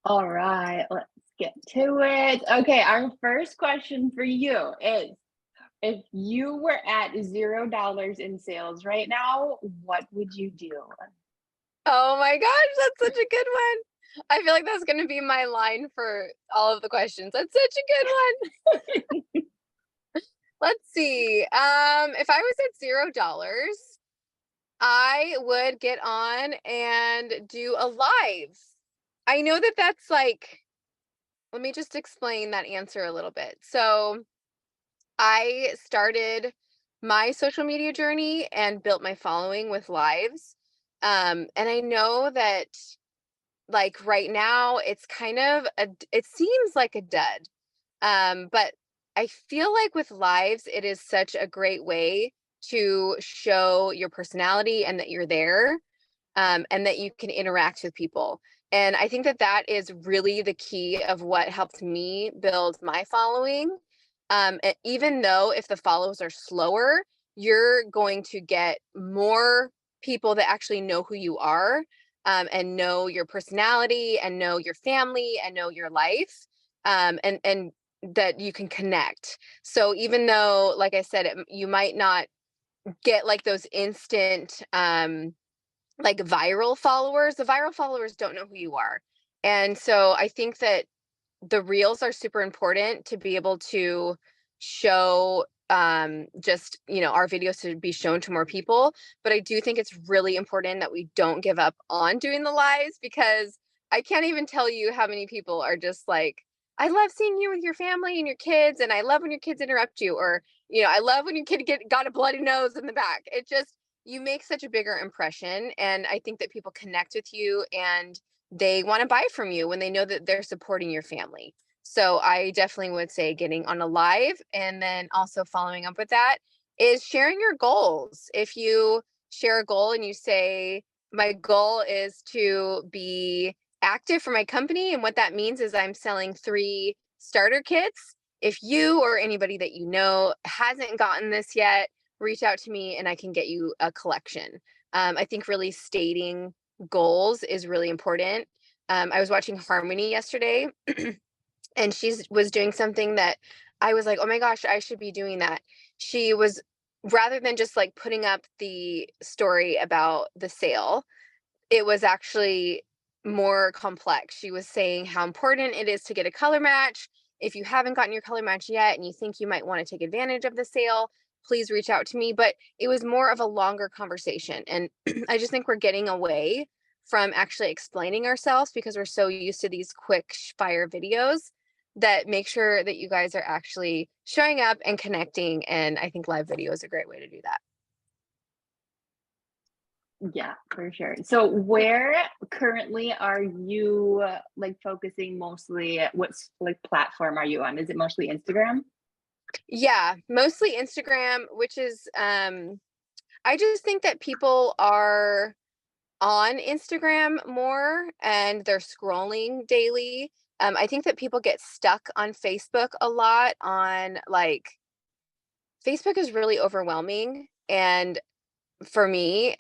All right, let's get to it. Okay, our first question for you is if you were at $0 in sales right now, what would you do? Oh my gosh, that's such a good one. I feel like that's gonna be my line for all of the questions. That's such a good one. Let's see. If I was at $0, I would get on and do a live. I know that that's like, let me just explain that answer a little bit. So I started my social media journey and built my following with lives. And I know that like right now it's kind of it seems like a dud. But I feel like with lives it is such a great way to show your personality and that you're there, and that you can interact with people. And I think that that is really the key of what helped me build my following. Even though if the follows are slower, you're going to get more people that actually know who you are, and know your personality and know your family and know your life, and that you can connect. So even though, like I said, you might not get like those instant like viral followers, the viral followers don't know who you are. And so I think that the reels are super important to be able to show, just our videos to be shown to more people. But I do think it's really important that we don't give up on doing the lives, because I can't even tell you how many people are just like, I love seeing you with your family and your kids, and I love when your kids interrupt you, or I love when your kid got a bloody nose in the back. It just, you make such a bigger impression, and I think that people connect with you and they want to buy from you when they know that they're supporting your family. So I definitely would say getting on a live, and then also following up with that is sharing your goals. If you share a goal and you say, my goal is to be active for my company, and what that means is I'm selling 3 starter kits. If you or anybody that you know hasn't gotten this yet, reach out to me and I can get you a collection. I think really stating goals is really important. I was watching Harmony yesterday, and she was doing something that I was like, oh my gosh, I should be doing that. She was, rather than just like putting up the story about the sale, it was actually more complex. She was saying how important it is to get a color match. If you haven't gotten your color match yet and you think you might want to take advantage of the sale, please reach out to me. But it was more of a longer conversation. And I just think we're getting away from actually explaining ourselves because we're so used to these quick fire videos, that make sure that you guys are actually showing up and connecting. And I think live video is a great way to do that. Yeah, for sure. So where currently are you like focusing mostly? What's like platform are you on? Is it mostly Instagram? Yeah, mostly Instagram, which is I just think that people are on Instagram more and they're scrolling daily. I think that people get stuck on Facebook a lot, on like, Facebook is really overwhelming. And for me,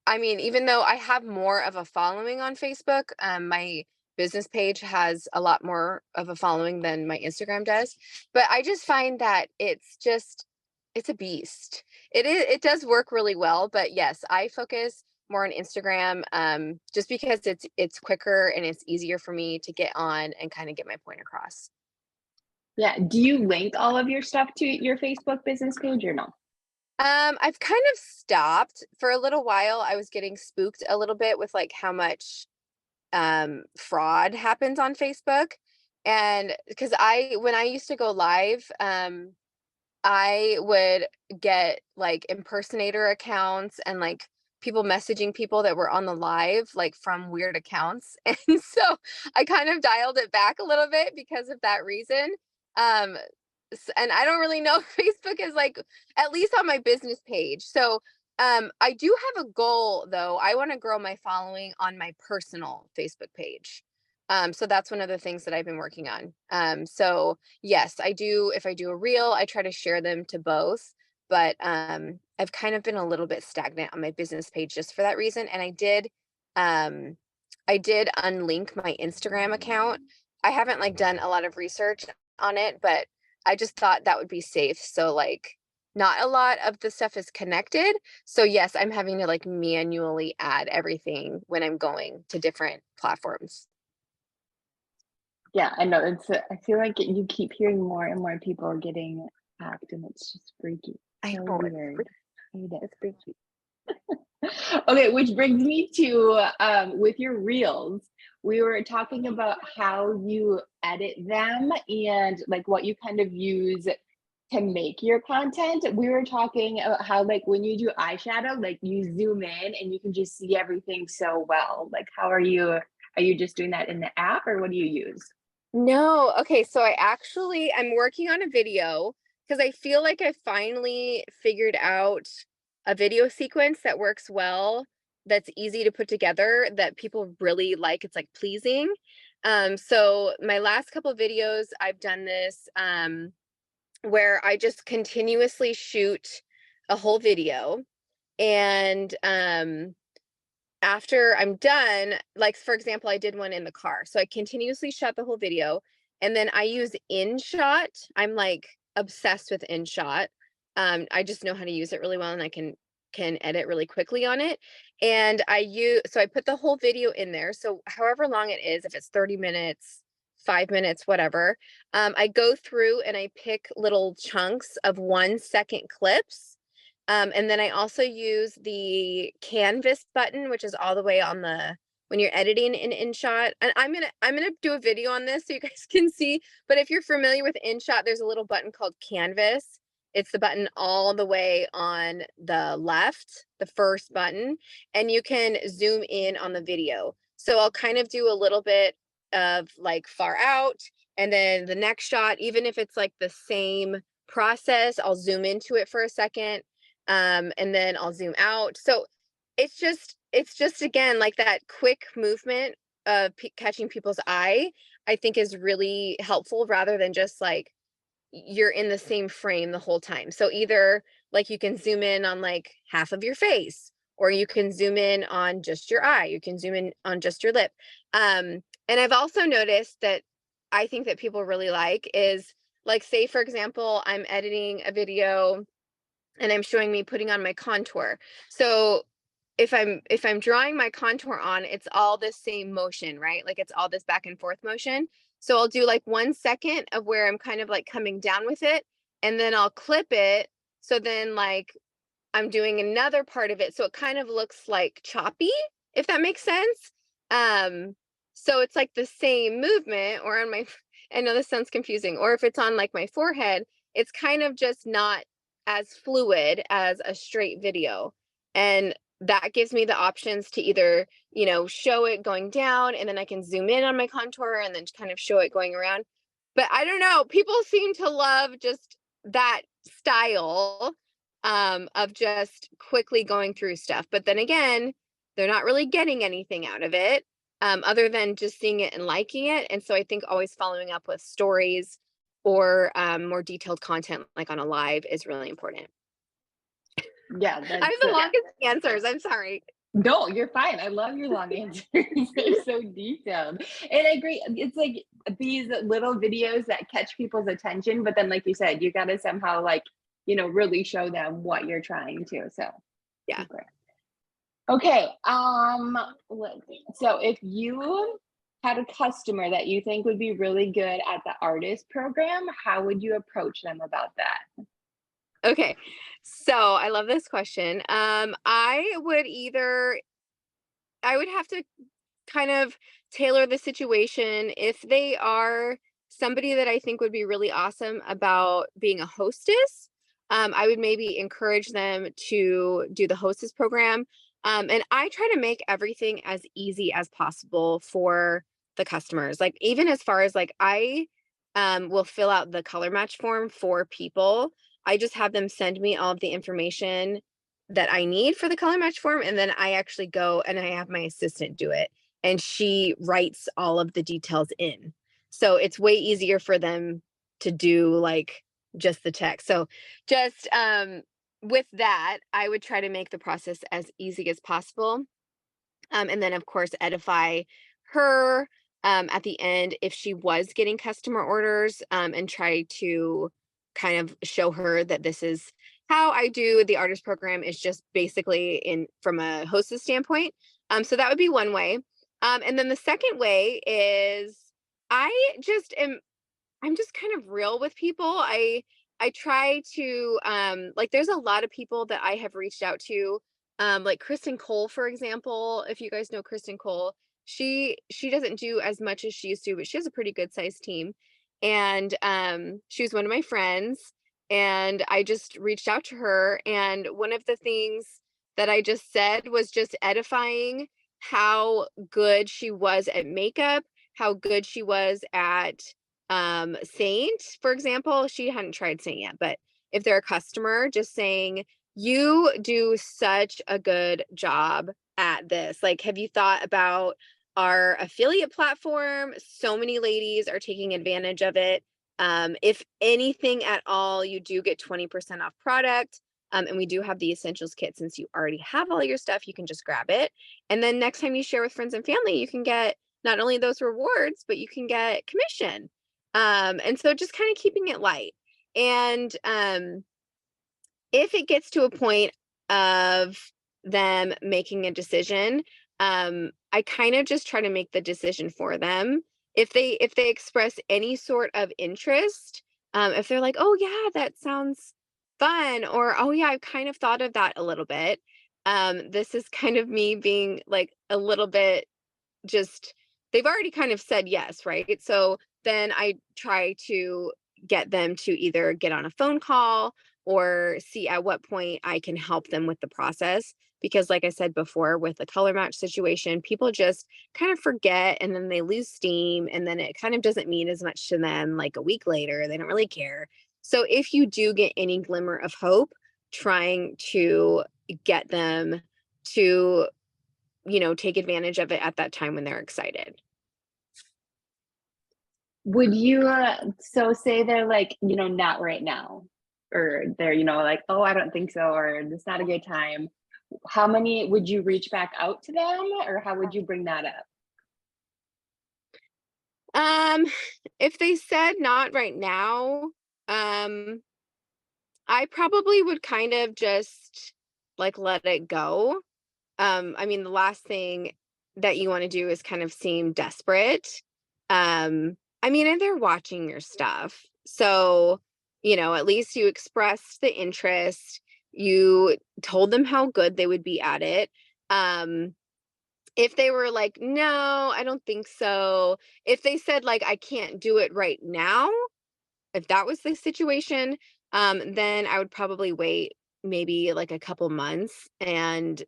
I mean, even though I have more of a following on Facebook, my business page has a lot more of a following than my Instagram does. But I just find that it's a beast. It does work really well, but yes, I focus more on Instagram, just because it's quicker and it's easier for me to get on and kind of get my point across. Yeah. Do you link all of your stuff to your Facebook business page or no? I've kind of stopped for a little while. I was getting spooked a little bit with like how much fraud happens on Facebook. And because when I used to go live, I would get like impersonator accounts and like people messaging people that were on the live, like from weird accounts. And so I kind of dialed it back a little bit because of that reason. Um, and I don't really know if Facebook is like, at least on my business page. So I do have a goal though. I want to grow my following on my personal Facebook page. So that's one of the things that I've been working on. So yes, I do. If I do a reel, I try to share them to both. But I've kind of been a little bit stagnant on my business page just for that reason. And I did, um, I did unlink my Instagram account. I haven't like done a lot of research on it, but I just thought that would be safe. So like not a lot of the stuff is connected. So yes, I'm having to like manually add everything when I'm going to different platforms. Yeah, I know. I feel like you keep hearing more and more people getting hacked, and it's just freaky. I So know weird. Hate it. it's freaky. Okay, which brings me to with your reels, we were talking about how you edit them and like what you kind of use to make your content. We were talking about how like when you do eyeshadow, like you zoom in and you can just see everything so well. Like how are you just doing that in the app or what do you use? No, okay, so I'm working on a video because I feel like I finally figured out a video sequence that works well, that's easy to put together, that people really like. It's like pleasing. So my last couple of videos, I've done this where I just continuously shoot a whole video and after I'm done, like for example, I did one in the car. So I continuously shot the whole video and then I use InShot. I'm like obsessed with InShot. I just know how to use it really well and I can edit really quickly on it. And I put the whole video in there. So however long it is, if it's 30 minutes, 5 minutes, whatever, I go through and I pick little chunks of 1 second clips and then I also use the canvas button, which is all the way on the when you're editing in InShot. And I'm gonna do a video on this so you guys can see. But if you're familiar with InShot, there's a little button called Canvas. It's the button all the way on the left, the first button, and you can zoom in on the video. So I'll kind of do a little bit of like far out, and then the next shot, even if it's like the same process, I'll zoom into it for a second and then I'll zoom out. So it's just again like that quick movement of catching people's eye. I think is really helpful rather than just like you're in the same frame the whole time. So either like you can zoom in on like half of your face, or you can zoom in on just your eye. You can zoom in on just your lip. And I've also noticed that I think that people really like is like say for example, I'm editing a video and I'm showing me putting on my contour. So if I'm drawing my contour on, it's all the same motion, right? Like it's all this back and forth motion. So I'll do like 1 second of where I'm kind of like coming down with it, and then I'll clip it. So then like I'm doing another part of it. So it kind of looks like choppy, if that makes sense. Um, so it's like the same movement or on my I know this sounds confusing, or if it's on like my forehead, it's kind of just not as fluid as a straight video. And that gives me the options to either, show it going down and then I can zoom in on my contour and then kind of show it going around. But I don't know, people seem to love just that style of just quickly going through stuff. But then again, they're not really getting anything out of it other than just seeing it and liking it. And so I think always following up with stories or more detailed content like on a live is really important. Yeah, I have the longest answers. I'm sorry. no, you're fine. I love your long answers. They're so detailed. And I agree. It's like these little videos that catch people's attention, but then like you said, you gotta somehow like, really show them what you're trying to. So Yeah. great. Okay. Let's see. So if you had a customer that you think would be really good at the artist program, how would you approach them about that? Okay. So I love this question. I would have to kind of tailor the situation. If they are somebody that I think would be really awesome about being a hostess, I would maybe encourage them to do the hostess program. And I try to make everything as easy as possible for the customers. Like even as far as like I will fill out the color match form for people. I just have them send me all of the information that I need for the color match form, and then I actually go and I have my assistant do it, and she writes all of the details in. So it's way easier for them to do like just the text. So just with that, I would try to make the process as easy as possible. And then of course edify her at the end if she was getting customer orders, and try to kind of show her that this is how I do the artist program is just basically in from a hostess standpoint. So that would be one way. And then the second way is I just am I'm just kind of real with people. I try to like there's a lot of people that I have reached out to, like Kristen Cole, for example. If you guys know Kristen Cole, she doesn't do as much as she used to, but she has a pretty good sized team. And she was one of my friends, and I just reached out to her, and one of the things that I just said was just edifying how good she was at makeup, how good she was at Saint, for example. She hadn't tried Saint yet, but if they're a customer, just saying, you do such a good job at this. Like, have you thought about our affiliate platform? So many ladies are taking advantage of it. If anything at all, you do get 20% off product. And we do have the essentials kit. Since you already have all your stuff, you can just grab it. And then next time you share with friends and family, you can get not only those rewards, but you can get commission. And so just kind of keeping it light. And if it gets to a point of them making a decision, I kind of just try to make the decision for them. If they express any sort of interest, if they're like, oh yeah, that sounds fun, or oh yeah, I've kind of thought of that a little bit. This is kind of me being like a little bit just they've already kind of said yes, right? So then I try to get them to either get on a phone call or see at what point I can help them with the process. Because, like I said before, with the color match situation, people just kind of forget and then they lose steam. And then it kind of doesn't mean as much to them like a week later. They don't really care. So, if you do get any glimmer of hope, trying to get them to take advantage of it at that time when they're excited. Would you, so say they're like, not right now, or they're, like, oh, I don't think so, or it's not a good time. How many would you reach back out to them, or how would you bring that up? Um, if they said not right now, um, I probably would kind of just like let it go. I mean, the last thing that you want to do is kind of seem desperate. I mean, and they're watching your stuff. So, at least you expressed the interest. You told them how good they would be at it. Um, if they were like, no, I don't think so. If they said, like, I can't do it right now, if that was the situation, then I would probably wait maybe like a couple months and,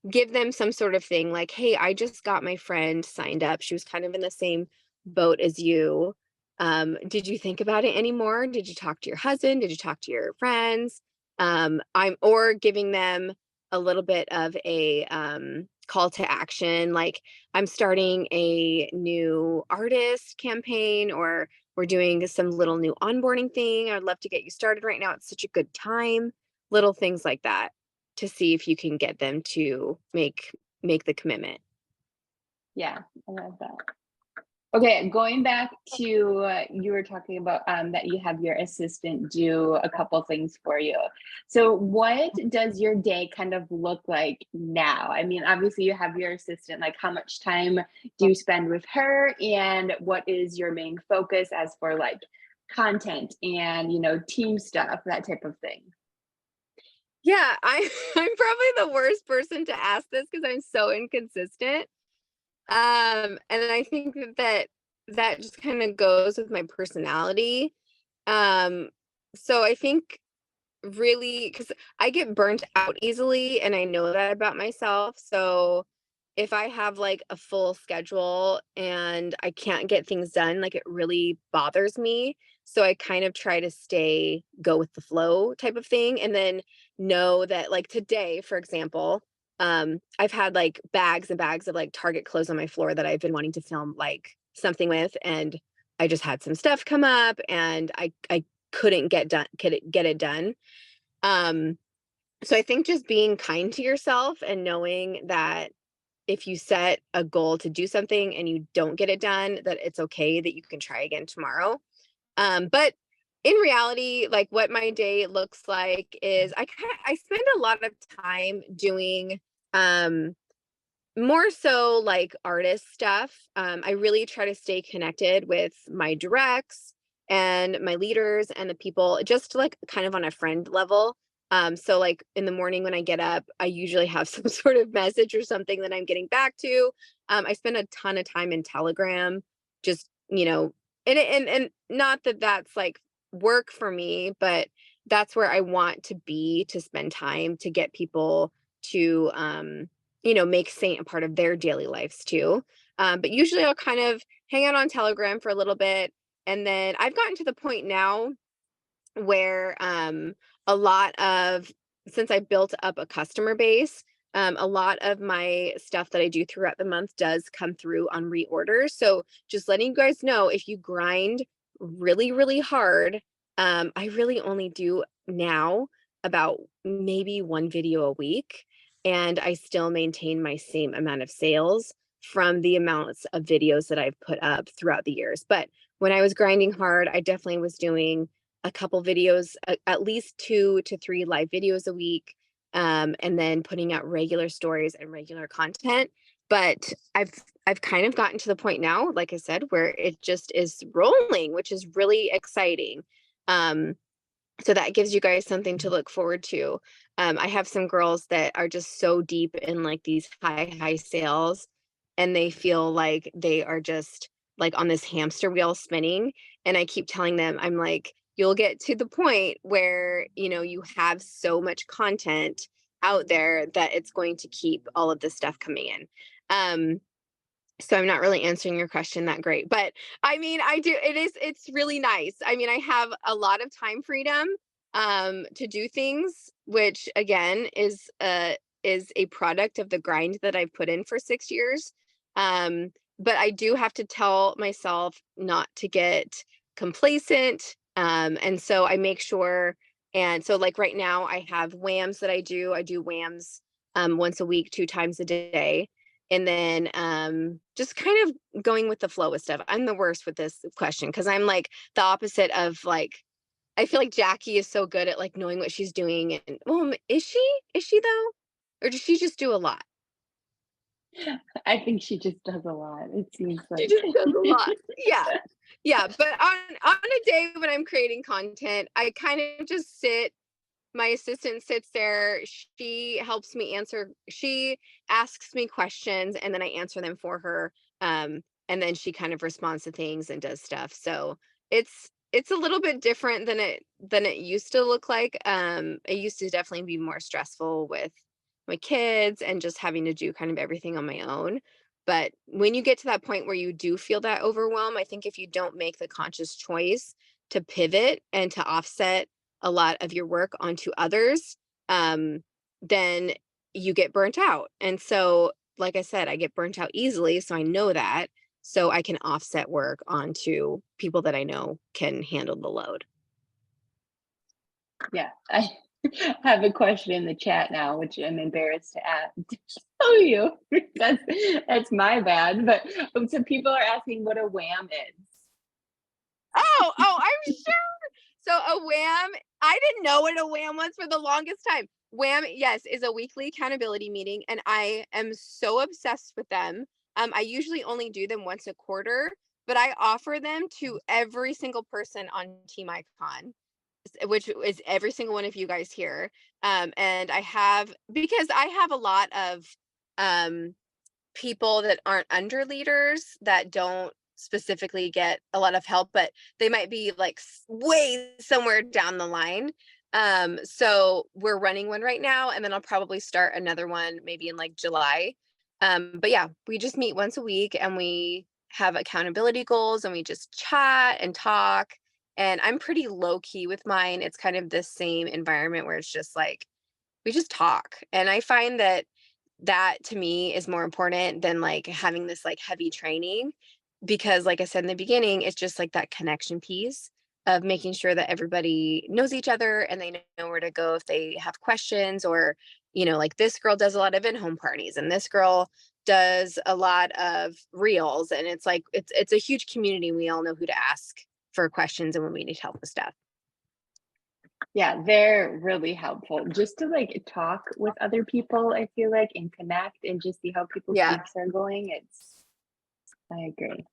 give them some sort of thing like, hey, I just got my friend signed up. She was kind of in the same boat as you. Did you think about it anymore? Did you talk to your husband? Did you talk to your friends? I'm or giving them a little bit of a call to action, like I'm starting a new artist campaign, or we're doing some little new onboarding thing. I'd love to get you started right now. It's such a good time. Little things like that to see if you can get them to make the commitment. Yeah, I love that. Okay, going back to you were talking about that you have your assistant do a couple things for you. So, what does your day kind of look like now? I mean, obviously, you have your assistant. Like, how much time do you spend with her, and what is your main focus as for like content and team stuff, that type of thing? Yeah, I'm probably the worst person to ask this because I'm so inconsistent. And I think that just kind of goes with my personality. Um, so I think really because I get burnt out easily and I know that about myself. So if I have like a full schedule and I can't get things done, like it really bothers me. So I kind of try to go with the flow type of thing, and then know that like today, for example, I've had like bags and bags of like Target clothes on my floor that I've been wanting to film like something with, and I just had some stuff come up and I couldn't get it done. Um, so I think just being kind to yourself and knowing that if you set a goal to do something and you don't get it done, that it's okay, that you can try again tomorrow. But in reality, like what my day looks like is I spend a lot of time doing um more so like artist stuff. I really try to stay connected with my directs and my leaders and the people, just like kind of on a friend level. So like in the morning when I get up, I usually have some sort of message or something that I'm getting back to. I spend a ton of time in Telegram, just and not that that's like work for me, but that's where I want to be, to spend time to get people to make Saint a part of their daily lives too. But usually I'll kind of hang out on Telegram for a little bit. And then I've gotten to the point now where a lot of, since I built up a customer base, a lot of my stuff that I do throughout the month does come through on reorders. So just letting you guys know, if you grind really, really hard, I really only do now about maybe one video a week, and I still maintain my same amount of sales from the amounts of videos that I've put up throughout the years. But when I was grinding hard, I definitely was doing a couple videos, at least 2 to 3 live videos a week, and then putting out regular stories and regular content. But I've kind of gotten to the point now, like I said, where it just is rolling, which is really exciting. Um, so that gives you guys something to look forward to. I have some girls that are just so deep in like these high sales, and they feel like they are just like on this hamster wheel spinning. And I keep telling them, I'm like, you'll get to the point where, you have so much content out there that it's going to keep all of this stuff coming in. So I'm not really answering your question that great, but I mean, it's really nice. I mean, I have a lot of time freedom to do things, which again is a product of the grind that I've put in for 6 years. But I do have to tell myself not to get complacent. And so I make sure, and so like right now I have whams that I do. I do whams once a week, 2 times a day. And then just kind of going with the flow with stuff. I'm the worst with this question because I'm like the opposite of like, I feel like Jackie is so good at like knowing what she's doing. And well, is she? Is she though? Or does she just do a lot? I think she just does a lot. It seems She like. just does a lot. Yeah. Yeah. But on a day when I'm creating content, I kind of just sit. My assistant sits there. She helps me answer. She asks me questions and then I answer them for her. And then she kind of responds to things and does stuff. So it's a little bit different than it used to look like. It used to definitely be more stressful with my kids and just having to do kind of everything on my own. But when you get to that point where you do feel that overwhelm, I think if you don't make the conscious choice to pivot and to offset a lot of your work onto others, then you get burnt out. And so, like I said, I get burnt out easily. So I know that. So I can offset work onto people that I know can handle the load. Yeah, I have a question in the chat now, which I'm embarrassed to ask to tell you. That's my bad. But some people are asking what a wham is. Oh, I'm sure. So a wham, I didn't know what a wham was for the longest time. Wham, yes, is a weekly accountability meeting, and I am so obsessed with them. I usually only do them once a quarter, but I offer them to every single person on Team Icon, which is every single one of you guys here. And I have, because I have a lot of um, people that aren't under leaders that don't specifically get a lot of help, but they might be like way somewhere down the line. So we're running one right now, and then I'll probably start another one maybe in like July. But yeah, we just meet once a week and we have accountability goals and we just chat and talk. And I'm pretty low key with mine. It's kind of the same environment where it's just like we just talk. And I find that to me is more important than like having this like heavy training, because like I said in the beginning, it's just like that connection piece of making sure that everybody knows each other and they know where to go if they have questions, or like this girl does a lot of in-home parties and this girl does a lot of reels, and it's like it's a huge community. We all know who to ask for questions and when we need help with stuff. Yeah, they're really helpful just to like talk with other people, I feel like, and connect and just see how people's Yeah. weeks are going. I agree.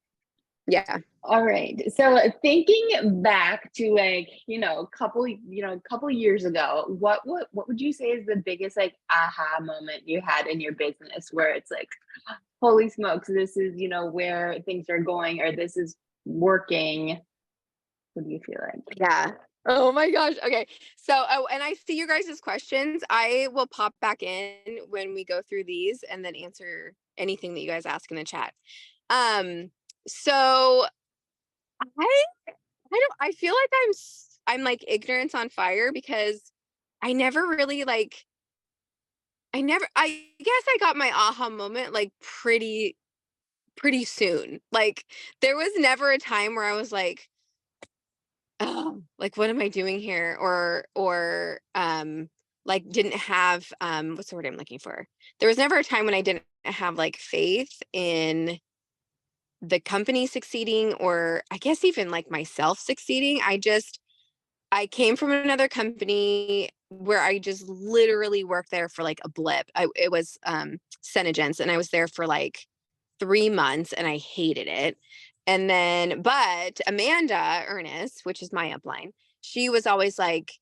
Yeah. All right. So thinking back to like, a couple years ago, what would you say is the biggest like aha moment you had in your business where it's like, holy smokes, this is, where things are going or this is working. What do you feel like? Yeah. Oh my gosh. Okay. So, oh, and I see your guys' questions. I will pop back in when we go through these and then answer anything that you guys ask in the chat. So I I feel like I'm like ignorance on fire because I never really like I guess I got my aha moment like pretty soon. Like there was never a time where I was like, oh, like what am I doing here? Or like didn't have what's the word I'm looking for? There was never a time when I didn't have like faith in the company succeeding, or I guess even like myself succeeding. I came from another company where I just literally worked there for like a blip. It was Senegens, and I was there for like 3 months and I hated it. And then, but Amanda Ernest, which is my upline, she was always like,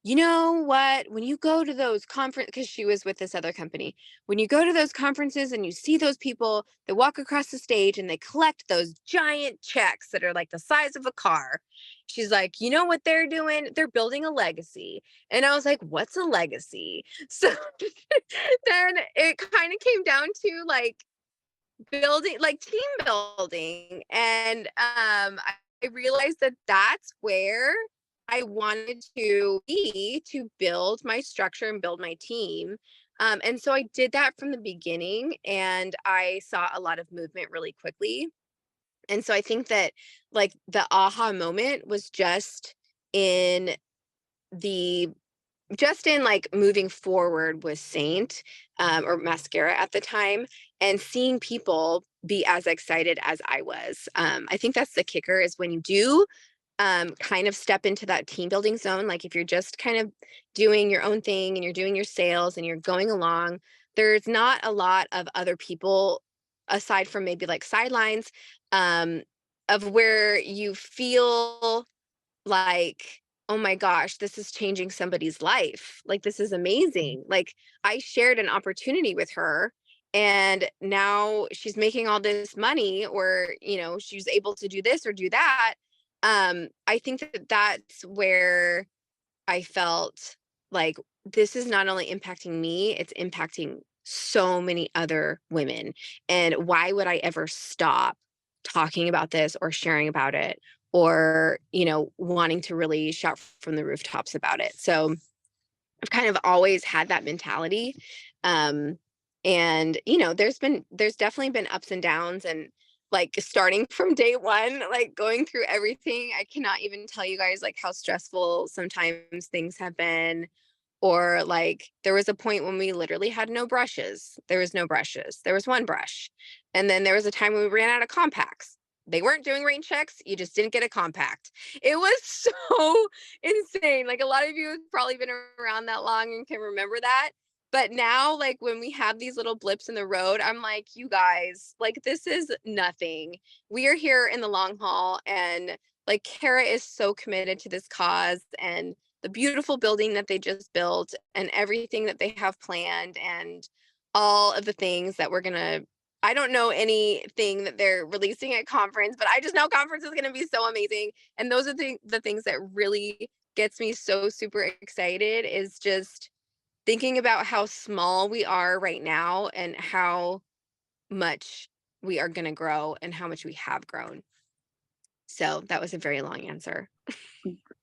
you know what? When you go to those conference, because she was with this other company, when you go to those conferences and you see those people that walk across the stage and they collect those giant checks that are like the size of a car, she's like, you know what they're doing? They're building a legacy. And I was like, what's a legacy? So then it kind of came down to like building, like team building. And I realized that that's where I wanted to be, to build my structure and build my team. And so I did that from the beginning, and I saw a lot of movement really quickly. And so I think that like the aha moment was in the just in like moving forward with Saint, or Mascara at the time, and seeing people be as excited as I was. I think that's the kicker, is when you do kind of step into that team building zone. Like if you're just kind of doing your own thing and you're doing your sales and you're going along, there's not a lot of other people aside from maybe like sidelines, um, of where you feel like, oh my gosh, this is changing somebody's life. Like, this is amazing. Like, I shared an opportunity with her, and now she's making all this money, or, she's able to do this or do that. I think that that's where I felt like this is not only impacting me, it's impacting so many other women. And why would I ever stop talking about this or sharing about it, or, wanting to really shout from the rooftops about it? So I've kind of always had that mentality. Um, and there's definitely been ups and downs, and like starting from day one, like going through everything. I cannot even tell you guys like how stressful sometimes things have been. Or like there was a point when we literally had no brushes. There was no brushes. There was one brush. And then there was a time when we ran out of compacts. They weren't doing rain checks. You just didn't get a compact. It was so insane. Like a lot of you have probably been around that long and can remember that. But now, like when we have these little blips in the road, I'm like, you guys, like this is nothing. We are here in the long haul, and like Kara is so committed to this cause, and the beautiful building that they just built, and everything that they have planned, and all of the things that we're gonna. I don't know anything that they're releasing at conference, but I just know conference is going to be so amazing. And those are the things that really gets me so super excited, is just thinking about how small we are right now and how much we are going to grow and how much we have grown. So that was a very long answer.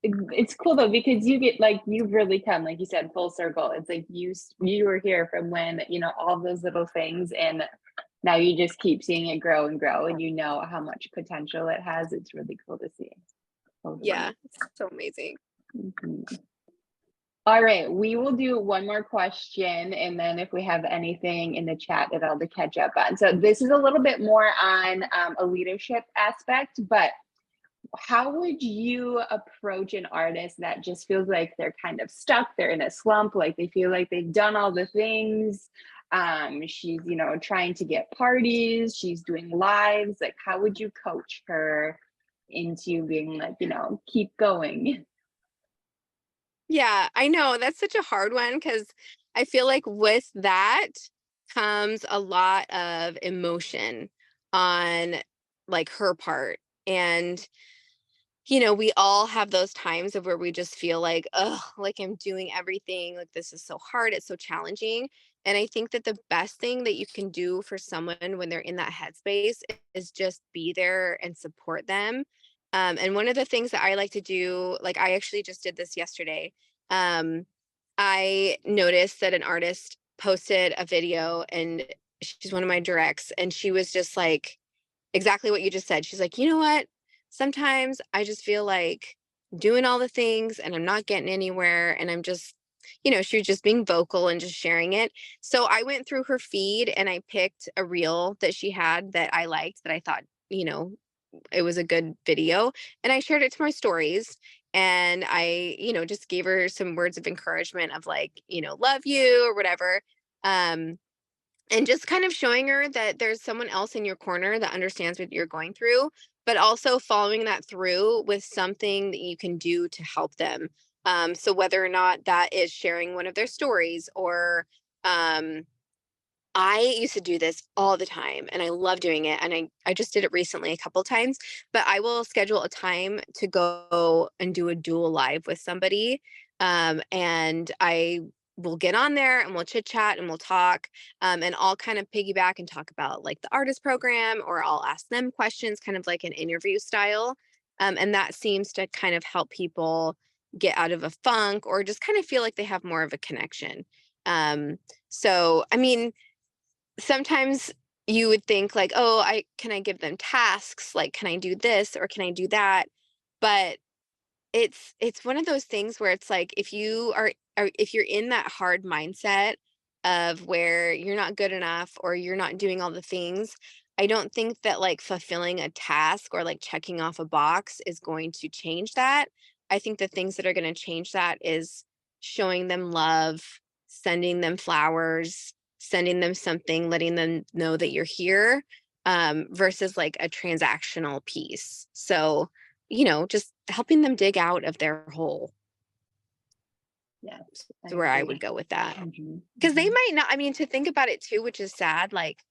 It's cool though, because you get like, you've really come, like you said, full circle. It's like you were here from when, all those little things, and now you just keep seeing it grow and grow, and you know how much potential it has. It's really cool to see. Totally. Yeah, it's so amazing. Mhm. All right, we will do one more question, and then if we have anything in the chat that I'll to catch up on. So this is a little bit more on a leadership aspect, but how would you approach an artist that just feels like they're kind of stuck, they're in a slump, like they feel like they've done all the things? She's, trying to get parties, she's doing lives. Like, how would you coach her into being like, keep going? Yeah, I know that's such a hard one because I feel like with that comes a lot of emotion on like her part. And we all have those times of where we just feel like, oh, like I'm doing everything, like this is so hard, it's so challenging. And I think that the best thing that you can do for someone when they're in that headspace is just be there and support them. And one of the things that I like to do, like I actually just did this yesterday. Um, I noticed that an artist posted a video and she's one of my directs, and she was just like, exactly what you just said. She's like, you know what? Sometimes I just feel like doing all the things and I'm not getting anywhere. And I'm just, she was just being vocal and just sharing it. So I went through her feed and I picked a reel that she had that I liked, that I thought, it was a good video. And I shared it to my stories. And I, just gave her some words of encouragement of like, love you or whatever. Um, and just kind of showing her that there's someone else in your corner that understands what you're going through, but also following that through with something that you can do to help them. So whether or not that is sharing one of their stories or um, I used to do this all the time and I love doing it. And I just did it recently a couple times, but I will schedule a time to go and do a dual live with somebody. And I will get on there and we'll chit chat and we'll talk. And I'll kind of piggyback and talk about like the artist program, or I'll ask them questions, kind of like an interview style. And that seems to kind of help people get out of a funk or just kind of feel like they have more of a connection. So, I mean, sometimes you would think like, oh, I give them tasks, like can I do this or can I do that? But it's one of those things where it's like if if you're in that hard mindset of where you're not good enough or you're not doing all the things, I don't think that like fulfilling a task or like checking off a box is going to change that. I think the things that are going to change that is showing them love, sending them flowers, sending them something, letting them know that you're here, versus like a transactional piece. So just helping them dig out of their hole Yes, I is where I would agree. go with that. Mhm, Because they mhm. might not, I mean, to think about it too, which is sad, like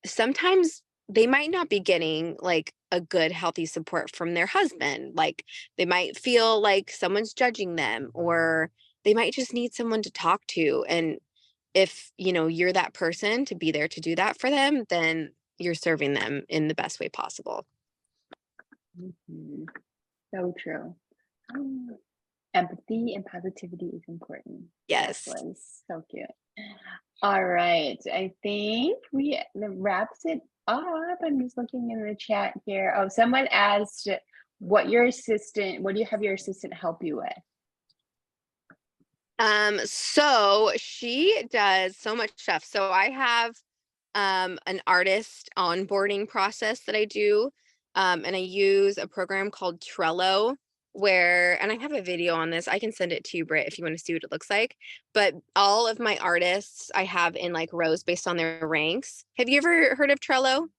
sometimes they might not be getting like a good, healthy support from their husband. Like they might feel like someone's judging them, or they might just need someone to talk to. And if, you're that person to be there to do that for them, then you're serving them in the best way possible. Mhm. So true. Mm. Empathy and positivity is important. That Yes. was so cute. All right. I think that wraps it up. I'm just looking in the chat here. Oh, someone asked what do you have your assistant help you with? So she does so much stuff. So I have an artist onboarding process that I do. And I use a program called Trello and I have a video on this. I can send it to you, Britt, if you want to see what it looks like. But all of my artists I have in like rows based on their ranks. Have you ever heard of Trello?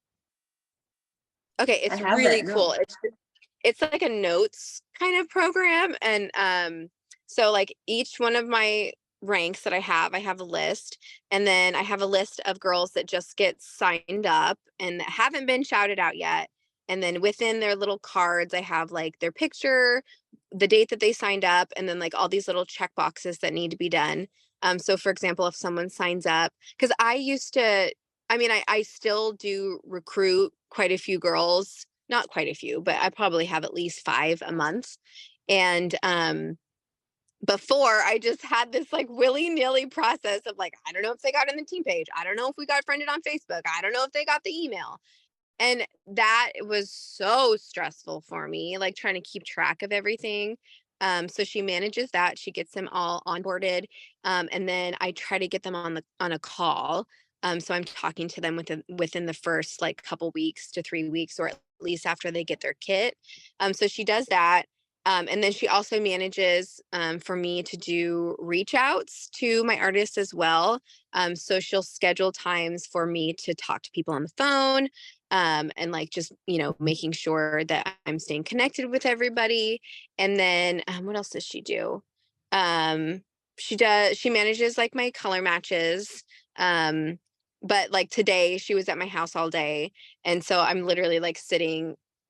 Okay, I it's really haven't, cool. no. It's like a notes kind of program. And so like each one of my ranks that I have a list, and then I have a list of girls that just get signed up and that haven't been shouted out yet. And then within their little cards I have like their picture, the date that they signed up, and then like all these little check boxes that need to be done. So for example, if someone signs up, because I used to, I mean, I still do recruit quite a few girls, not quite a few, but I probably have at least 5 a month. And before I just had this like willy-nilly process of like, I don't know if they got in the team page. I don't know if we got friended on Facebook. I don't know if they got the email. And that was so stressful for me, like trying to keep track of everything. So she manages that. She gets them all onboarded. And then I try to get them on a call. So I'm talking to them within the first like couple weeks to 3 weeks, or at least after they get their kit. So she does that. And then she also manages for me to do reach outs to my artists as well. So she'll schedule times for me to talk to people on the phone, and like just, making sure that I'm staying connected with everybody. And then what else does she do? She manages like my color matches. But like today she was at my house all day. And so I'm literally like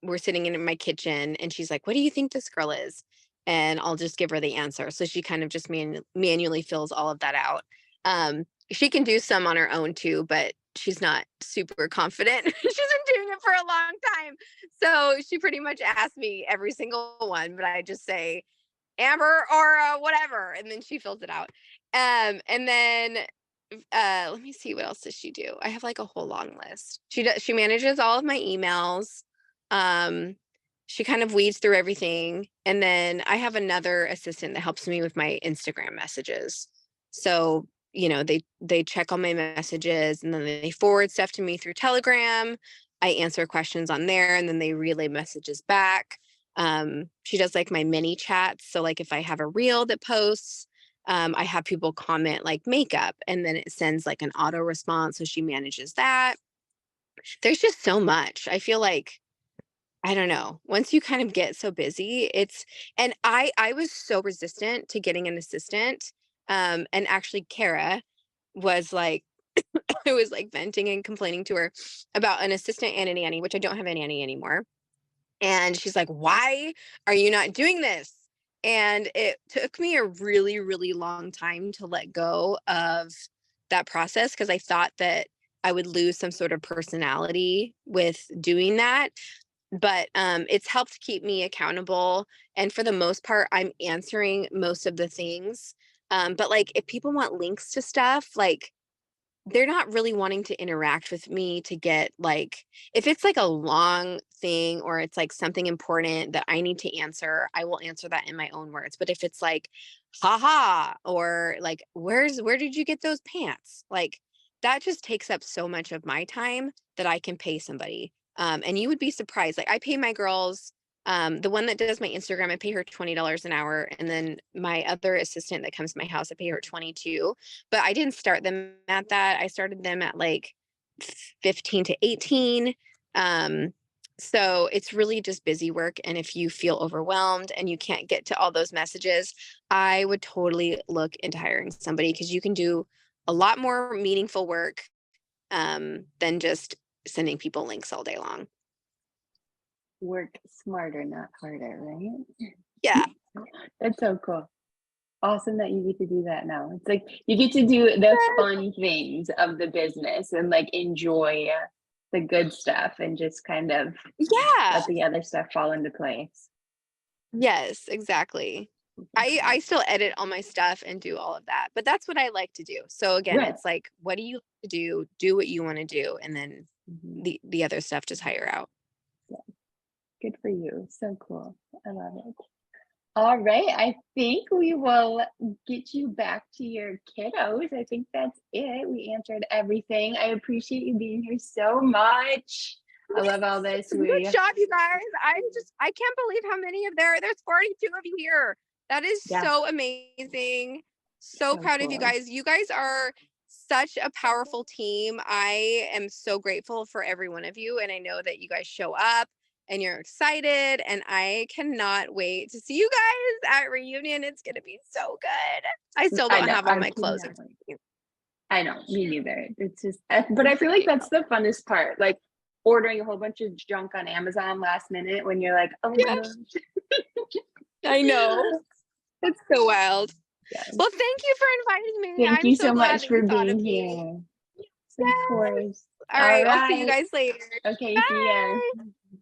we're sitting in my kitchen and she's like, "What do you think this girl is?" And I'll just give her the answer. So she kind of just manually fills all of that out. She can do some on her own too, but she's not super confident. She's been doing it for a long time. So she pretty much asks me every single one, but I just say Amber or whatever, and then she fills it out. And then let me see, what else does she do? I have like a whole long list. She manages all of my emails. Um, she kind of weeds through everything. And then I have another assistant that helps me with my Instagram messages. So, they check all my messages and then they forward stuff to me through Telegram. I answer questions on there and then they relay messages back. She does like my mini chats. So like if I have a reel that posts, I have people comment like makeup and then it sends like an auto response. So she manages that. There's just so much. I feel like, I don't know. Once you kind of get so busy, and I was so resistant to getting an assistant. And actually Kara was like, I was like venting and complaining to her about an assistant and a nanny, which I don't have a nanny anymore. And she's like, "Why are you not doing this?" And it took me a really, really long time to let go of that process because I thought that I would lose some sort of personality with doing that. But it's helped keep me accountable. And for the most part, I'm answering most of the things. But like if people want links to stuff, like they're not really wanting to interact with me to get like, if it's like a long thing or it's like something important that I need to answer, I will answer that in my own words. But if it's like, haha, or like, where did you get those pants? Like that just takes up so much of my time that I can pay somebody. And you would be surprised. Like I pay my girls, the one that does my Instagram, I pay her $20 an hour. And then my other assistant that comes to my house, I pay her 22. But I didn't start them at that. I started them at like 15 to 18. Um, so it's really just busy work. And if you feel overwhelmed and you can't get to all those messages, I would totally look into hiring somebody because you can do a lot more meaningful work than just sending people links all day long. Work smarter, not harder, right? Yeah. That's so cool. Awesome that you get to do that now. It's like you get to do the fun things of the business and like enjoy the good stuff and just kind of Yeah. let the other stuff fall into place. Yes, exactly. I still edit all my stuff and do all of that, but that's what I like to do. So again, Right. it's like, what do you like to do? Do what you want to do, and then Mhm. the other stuff just hire out. Good for you. So cool. I love it. All right. I think we will get you back to your kiddos. I think that's it. We answered everything. I appreciate you being here so much. I love all this. Good job, you guys. I can't believe how many there's 42 of you here. That is Yeah, so amazing. So so proud of you cool. guys. You guys are such a powerful team. I am so grateful for every one of you. And I know that you guys show up and you're excited. And I cannot wait to see you guys at reunion. It's going to be so good. I still I don't know. have all I my clothes. cannot wait. I know, me neither. It's just, but I feel like that's the funnest part. Like ordering a whole bunch of junk on Amazon last minute when you're like, oh my Yeah, gosh. I know. It's so wild. Yes. Well, thank you for inviting me. Thank I'm you so so glad much that you for thought of being me. here. Of Yes. course. All All right. I'll see you right. guys later. Okay, see ya. Bye.